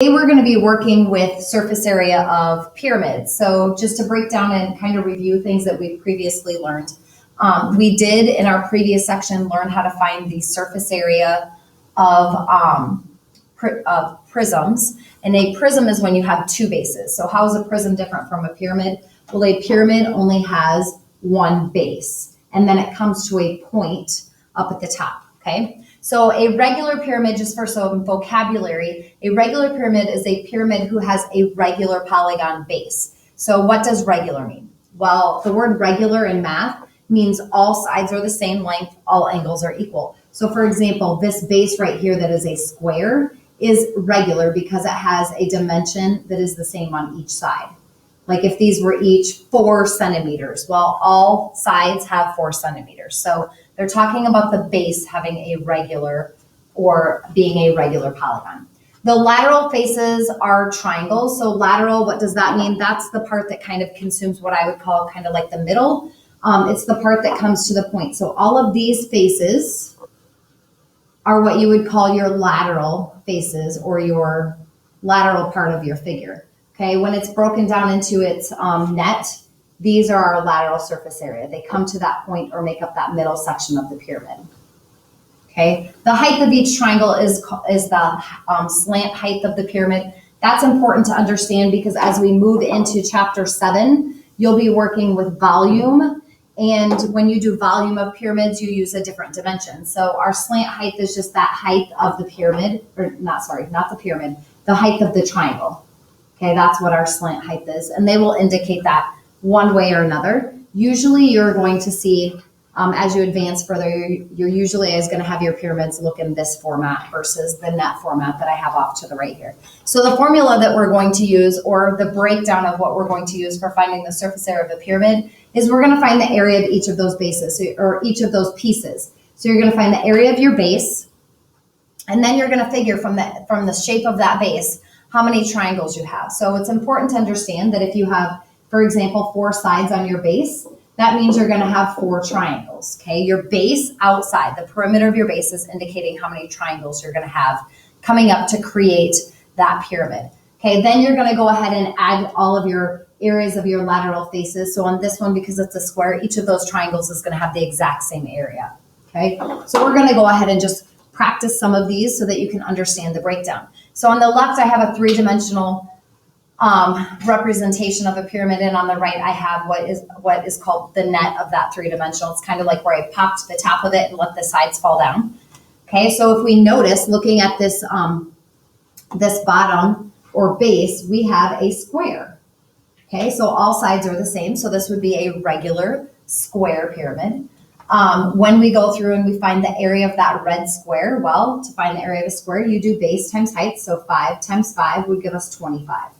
Today we're going to be working with surface area of pyramids. So just to break down and kind of review things that we've previously learned. We did in our previous section learn how to find the surface area of prisms. And a prism is when you have two bases. So how is a prism different from a pyramid? Well, a pyramid only has one base, and then it comes to a point up at the top, okay? So a regular pyramid, just for some vocabulary, a regular pyramid is a pyramid who has a regular polygon base. So what does regular mean? Well, the word regular in math means all sides are the same length, all angles are equal. So for example, this base right here that is a square is regular because it has a dimension that is the same on each side. Like if these were each 4 centimeters, well, all sides have 4 centimeters. So they're talking about the base having a regular or being a regular polygon. The lateral faces are triangles. So lateral, what does that mean? That's the part that kind of consumes what I would call kind of like the middle. It's the part that comes to the point. So all of these faces are what you would call your lateral faces or your lateral part of your figure. Okay, when it's broken down into its net, these are our lateral surface area. They come to that point or make up that middle section of the pyramid. Okay, the height of each triangle is the slant height of the pyramid. That's important to understand because as we move into chapter 7, you'll be working with volume. And when you do volume of pyramids, you use a different dimension. So our slant height is just that height of the pyramid, or not the pyramid, the height of the triangle. Okay, that's what our slant height is. And they will indicate that one way or another. Usually you're going to see, as you advance further, you're usually is going to have your pyramids look in this format versus the net format that I have off to the right here. So the formula that we're going to use, or the breakdown of what we're going to use for finding the surface area of a pyramid, is we're going to find the area of each of those bases, or each of those pieces. So you're going to find the area of your base, and then you're going to figure from the shape of that base how many triangles you have. So it's important to understand that if you have, for example, 4 sides on your base, that means you're going to have 4 triangles, okay? Your base outside, the perimeter of your base is indicating how many triangles you're going to have coming up to create that pyramid. Okay, then you're going to go ahead and add all of your areas of your lateral faces. So on this one, because it's a square, each of those triangles is going to have the exact same area, okay? So we're going to go ahead and just practice some of these so that you can understand the breakdown. So on the left, I have a 3-dimensional representation of a pyramid, and on the right, I have what is called the net of that 3-dimensional. It's kind of like where I popped the top of it and let the sides fall down. Okay, so if we notice, looking at this this bottom or base, we have a square. Okay, so all sides are the same. So this would be a regular square pyramid. When we go through and we find the area of that red square, well, to find the area of a square, you do base times height. So 5 times 5 would give us 25.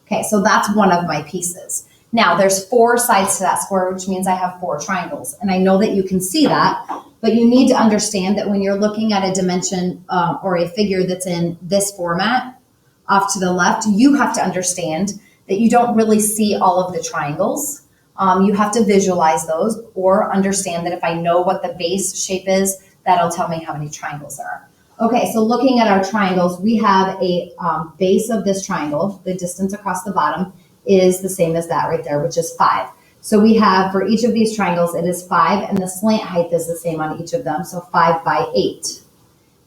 Okay, so that's one of my pieces. Now there's 4 sides to that square, which means I have 4 triangles. And I know that you can see that, but you need to understand that when you're looking at a dimension or a figure that's in this format off to the left, you have to understand that you don't really see all of the triangles. You have to visualize those or understand that if I know what the base shape is, that'll tell me how many triangles there are. Okay, so looking at our triangles, we have a base of this triangle. The distance across the bottom is the same as that right there, which is 5. So we have, for each of these triangles, it is 5, and the slant height is the same on each of them, so 5 by 8.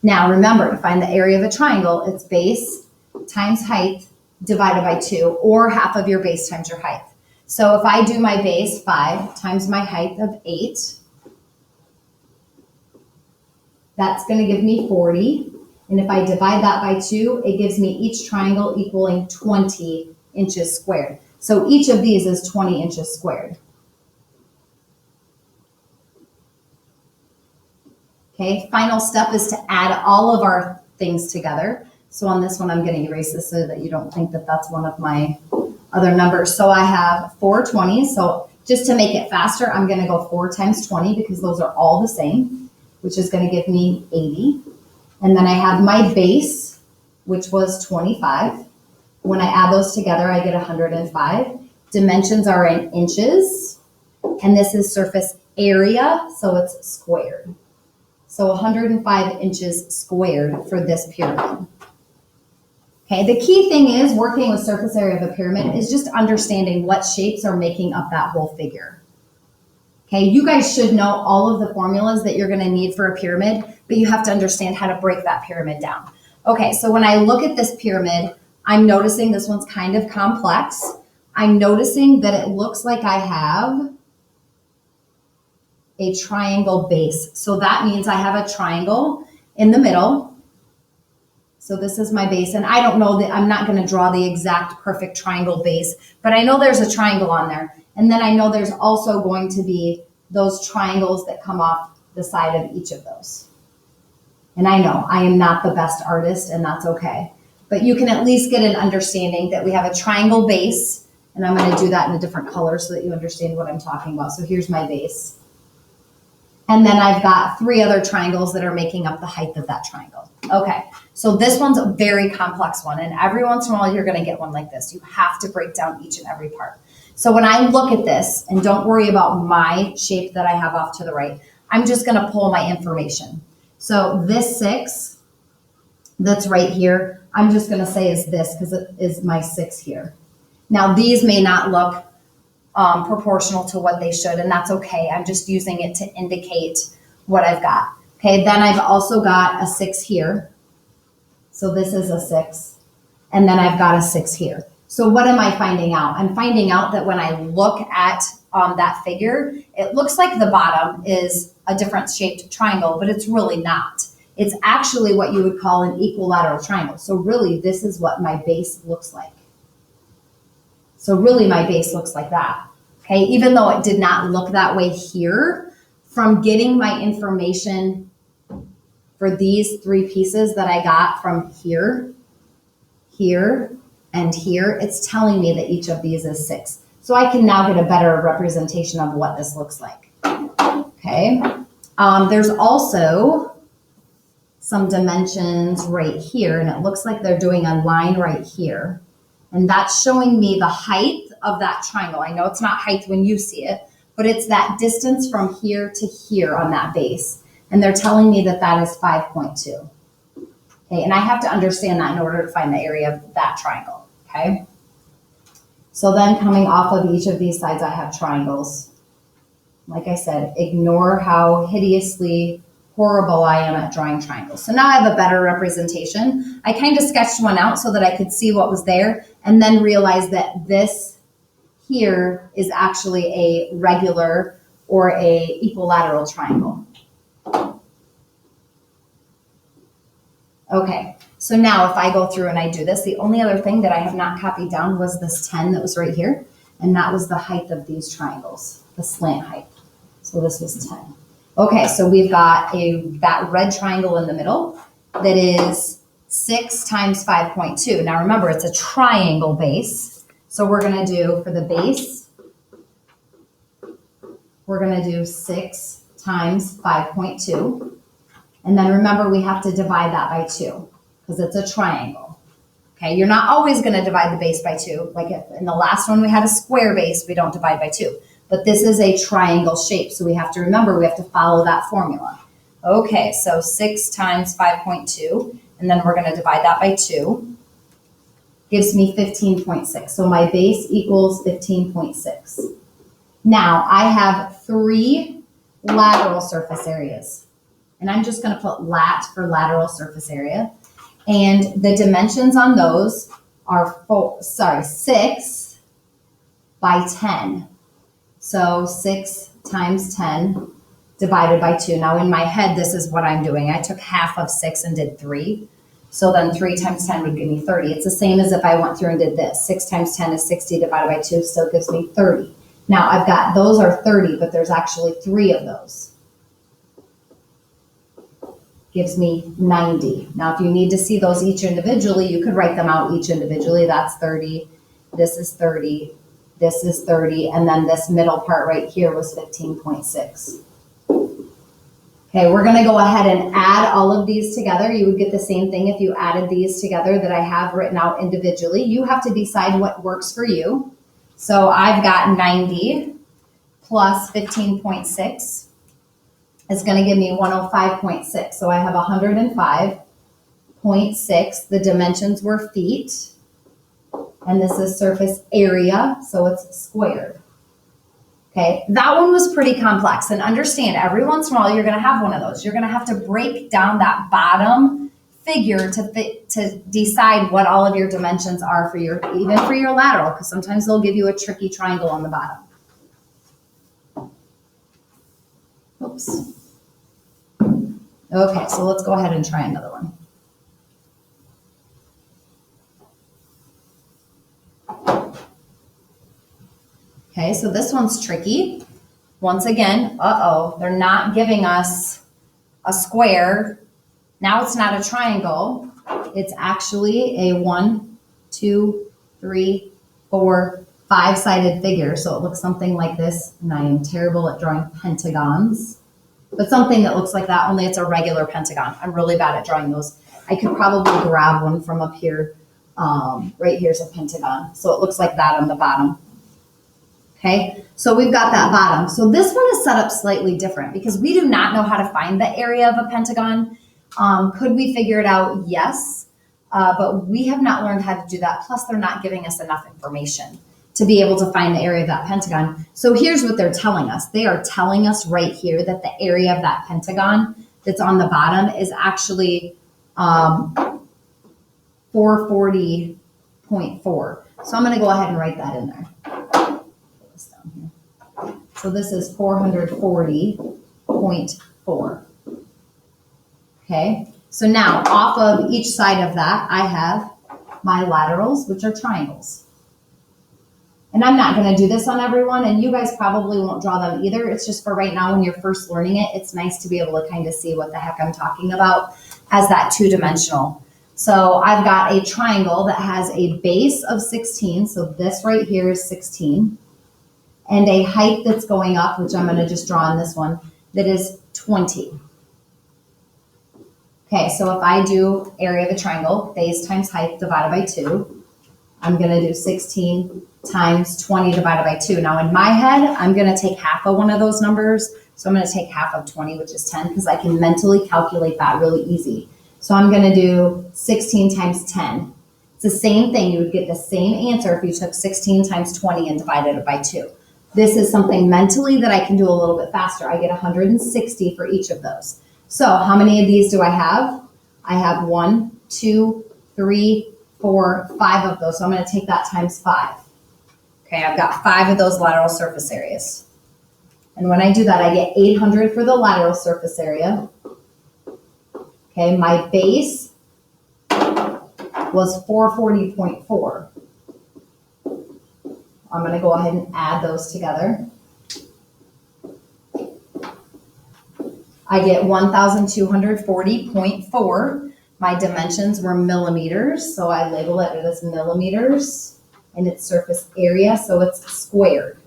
Now remember, to find the area of a triangle, it's base times height divided by 2, or half of your base times your height. So if I do my base 5 times my height of 8, that's going to give me 40. And if I divide that by 2, it gives me each triangle equaling 20 inches squared. So each of these is 20 inches squared. Okay, final step is to add all of our things together. So on this one, I'm going to erase this so that you don't think that that's one of my other numbers. So I have 4 20s. So just to make it faster, I'm going to go 4 times 20 because those are all the same, which is going to give me 80. And then I have my base, which was 25. When I add those together, I get 105. Dimensions are in inches. And this is surface area, so it's squared. So 105 inches squared for this pyramid. Okay, the key thing is working with surface area of a pyramid is just understanding what shapes are making up that whole figure. Okay, you guys should know all of the formulas that you're gonna need for a pyramid, but you have to understand how to break that pyramid down. Okay, so when I look at this pyramid, I'm noticing this one's kind of complex. I'm noticing that it looks like I have a triangle base. So that means I have a triangle in the middle. So this is my base, and I don't know that I'm not going to draw the exact perfect triangle base, but I know there's a triangle on there. And then I know there's also going to be those triangles that come off the side of each of those. And I know I am not the best artist, and that's okay. But you can at least get an understanding that we have a triangle base, and I'm going to do that in a different color so that you understand what I'm talking about. So here's my base. And then I've got 3 other triangles that are making up the height of that triangle. Okay, so this one's a very complex one, and every once in a while you're gonna get one like this. You have to break down each and every part. So when I look at this, and don't worry about my shape that I have off to the right, I'm just gonna pull my information. So this 6 that's right here, I'm just gonna say is this because it is my 6 here. Now these may not look proportional to what they should, and that's okay. I'm just using it to indicate what I've got. Okay, then I've also got a 6 here. So this is a 6. And then I've got a 6 here. So what am I finding out? I'm finding out that when I look at that figure, it looks like the bottom is a different shaped triangle, but it's really not. It's actually what you would call an equilateral triangle. So really, this is what my base looks like. So really my base looks like that, okay? Even though it did not look that way here, from getting my information for these 3 pieces that I got from here, here, and here, it's telling me that each of these is 6. So I can now get a better representation of what this looks like, okay? There's also some dimensions right here, and it looks like they're doing a line right here. And that's showing me the height of that triangle. I know it's not height when you see it, but it's that distance from here to here on that base. And they're telling me that that is 5.2. Okay, and I have to understand that in order to find the area of that triangle, okay? So then coming off of each of these sides, I have triangles. Like I said, ignore how hideously horrible I am at drawing triangles. So now I have a better representation. I kind of sketched one out so that I could see what was there and then realized that this here is actually a regular or a equilateral triangle. Okay, so now if I go through and I do this, the only other thing that I have not copied down was this 10 that was right here, and that was the height of these triangles, the slant height. So this was 10. Okay, so we've got that red triangle in the middle that is 6 times 5.2. Now remember, it's a triangle base. So we're gonna do, for the base, we're gonna do 6 times 5.2. And then remember, we have to divide that by 2 because it's a triangle. Okay, you're not always gonna divide the base by 2. Like if in the last one we had a square base, we don't divide by 2. But this is a triangle shape, so we have to remember, we have to follow that formula. Okay, so 6 times 5.2, and then we're gonna divide that by 2, gives me 15.6. So my base equals 15.6. Now I have 3 lateral surface areas, and I'm just gonna put lat for lateral surface area. And the dimensions on those are 6 by 10. So 6 times 10 divided by 2. Now in my head, this is what I'm doing. I took half of 6 and did 3. So then 3 times 10 would give me 30. It's the same as if I went through and did this. 6 times 10 is 60 divided by 2, still gives me 30. Now I've got, those are 30, but there's actually 3 of those. Gives me 90. Now if you need to see those each individually, you could write them out each individually. That's 30, this is 30, this is 30, and then this middle part right here was 15.6. Okay, we're gonna go ahead and add all of these together. You would get the same thing if you added these together that I have written out individually. You have to decide what works for you. So I've got 90 plus 15.6 is gonna give me 105.6. So I have 105 0.6. The dimensions were feet. And this is surface area, so it's squared. Okay, that one was pretty complex. And understand, every once in a while, you're going to have one of those. You're going to have to break down that bottom figure to decide what all of your dimensions are for your, even for your lateral, because sometimes they'll give you a tricky triangle on the bottom. Oops. Okay, so let's go ahead and try another one. Okay, so this one's tricky. Once again, they're not giving us a square. Now it's not a triangle. It's actually a 1, 2, 3, 4, 5-sided figure. So it looks something like this, and I am terrible at drawing pentagons, but something that looks like that, only it's a regular pentagon. I'm really bad at drawing those. I could probably grab one from up here. Right here's a pentagon. So it looks like that on the bottom. Okay, so we've got that bottom. So this one is set up slightly different because we do not know how to find the area of a pentagon. Could we figure it out? Yes, but we have not learned how to do that. Plus, they're not giving us enough information to be able to find the area of that pentagon. So here's what they're telling us. They are telling us right here that the area of that pentagon that's on the bottom is actually 440.4. So I'm going to go ahead and write that in there. So this is 440.4. Okay, so now off of each side of that, I have my laterals, which are triangles. And I'm not going to do this on everyone, and you guys probably won't draw them either. It's just for right now when you're first learning it, it's nice to be able to kind of see what the heck I'm talking about as that two-dimensional. So I've got a triangle that has a base of 16, so this right here is 16. And a height that's going up, which I'm going to just draw on this one, that is 20. Okay, so if I do area of a triangle, base times height divided by 2, I'm going to do 16 times 20 divided by 2. Now in my head, I'm going to take half of one of those numbers. So I'm going to take half of 20, which is 10, because I can mentally calculate that really easy. So I'm going to do 16 times 10. It's the same thing. You would get the same answer if you took 16 times 20 and divided it by 2. This is something mentally that I can do a little bit faster. I get 160 for each of those. So how many of these do I have? I have 1, 2, 3, 4, 5 of those. So I'm going to take that times 5. Okay, I've got 5 of those lateral surface areas. And when I do that, I get 800 for the lateral surface area. Okay, my base was 440.4. I'm going to go ahead and add those together. I get 1,240.4. My dimensions were millimeters, so I label it as millimeters, and its surface area, so it's squared.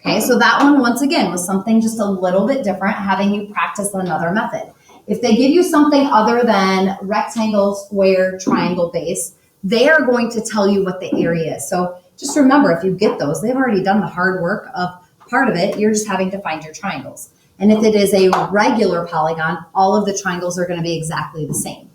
Okay, so that one, once again, was something just a little bit different, having you practice another method. If they give you something other than rectangle, square, triangle base, they are going to tell you what the area is. So just remember, if you get those, they've already done the hard work of part of it. You're just having to find your triangles. And if it is a regular polygon, all of the triangles are going to be exactly the same.